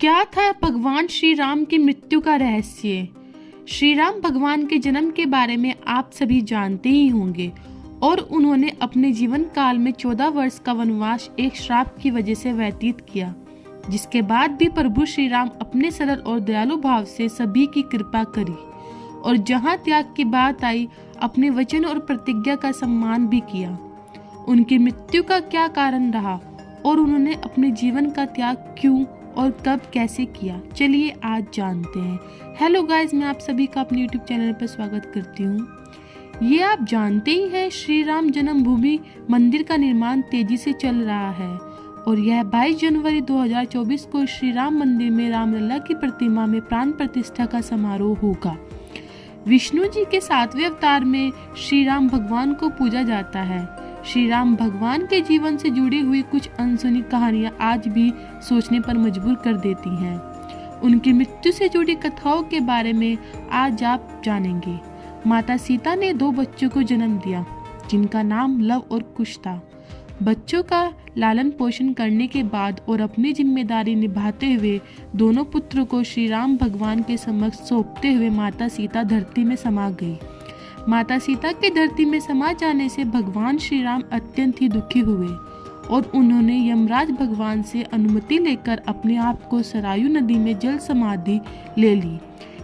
क्या था भगवान श्री राम की मृत्यु का रहस्य? श्री राम भगवान के जन्म के बारे में आप सभी जानते ही होंगे और उन्होंने अपने जीवन काल में 14 वर्ष का वनवास एक श्राप की वजह से व्यतीत किया, जिसके बाद भी प्रभु श्री राम अपने सरल और दयालु भाव से सभी की कृपा करी और जहां त्याग की बात आई अपने वचन और प्रतिज्ञा का सम्मान भी किया। उनकी मृत्यु का क्या कारण रहा और उन्होंने अपने जीवन का त्याग क्यों और कब कैसे किया, चलिए आज जानते हैं। हेलो गाइस, मैं आप सभी का अपने यूट्यूब चैनल पर स्वागत करती हूँ। ये आप जानते ही हैं, श्री राम जन्मभूमि मंदिर का निर्माण तेजी से चल रहा है और यह 22 जनवरी 2024 को श्री राम मंदिर में रामलला की प्रतिमा में प्राण प्रतिष्ठा का समारोह होगा। विष्णु जी के 7वें अवतार में श्री राम भगवान को पूजा जाता है। श्री राम भगवान के जीवन से जुड़ी हुई कुछ अनसुनी कहानियां आज भी सोचने पर मजबूर कर देती हैं। उनकी मृत्यु से जुड़ी कथाओं के बारे में आज आप जानेंगे। माता सीता ने 2 बच्चों को जन्म दिया जिनका नाम लव और कुश था। बच्चों का लालन पोषण करने के बाद और अपनी जिम्मेदारी निभाते हुए दोनों पुत्रों को श्री राम भगवान के समक्ष सौंपते हुए माता सीता धरती में समा गई। माता सीता के धरती में समा जाने से भगवान श्री राम अत्यंत ही दुखी हुए और उन्होंने यमराज भगवान से अनुमति लेकर अपने आप को सरयू नदी में जल समाधि ले ली।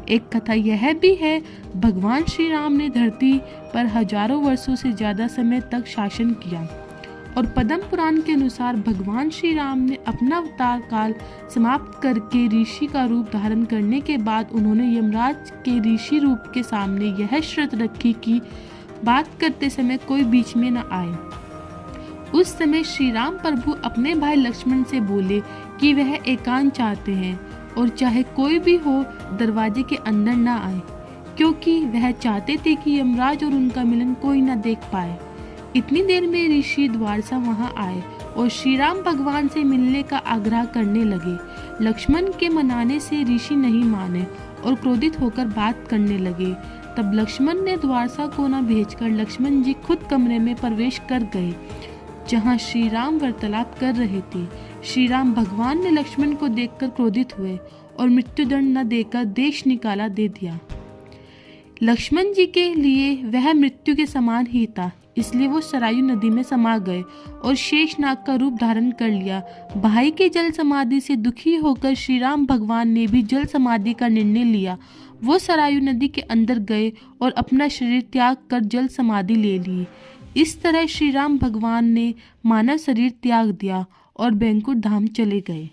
एक कथा यह भी है, भगवान श्री राम ने धरती पर हजारों वर्षों से ज्यादा समय तक शासन किया और पद्म पुराण के अनुसार भगवान श्री राम ने अपना अवतार काल समाप्त करके ऋषि का रूप धारण करने के बाद उन्होंने यमराज के ऋषि रूप के सामने यह शर्त रखी कि बात करते समय कोई बीच में न आए। उस समय श्री राम प्रभु अपने भाई लक्ष्मण से बोले कि वह एकांत चाहते हैं और चाहे कोई भी हो दरवाजे के अंदर न आए, क्योंकि वह चाहते थे कि यमराज और उनका मिलन कोई न देख पाए। इतनी देर में ऋषि द्वारसा वहां आए और श्री राम भगवान से मिलने का आग्रह करने लगे। लक्ष्मण के मनाने से ऋषि नहीं माने और क्रोधित होकर बात करने लगे। तब लक्ष्मण ने द्वारसा को न भेजकर लक्ष्मण जी खुद कमरे में प्रवेश कर गए जहां श्री राम वार्तालाप कर रहे थे। श्री राम भगवान ने लक्ष्मण को देखकर क्रोधित हुए और मृत्युदंड न देकर देश निकाला दे दिया। लक्ष्मण जी के लिए वह मृत्यु के समान ही था, इसलिए वो सरयू नदी में समा गए और शेषनाग का रूप धारण कर लिया। भाई के जल समाधि से दुखी होकर श्री राम भगवान ने भी जल समाधि का निर्णय लिया। वो सरयू नदी के अंदर गए और अपना शरीर त्याग कर जल समाधि ले ली। इस तरह श्री राम भगवान ने मानव शरीर त्याग दिया और बैंकुंठ धाम चले गए।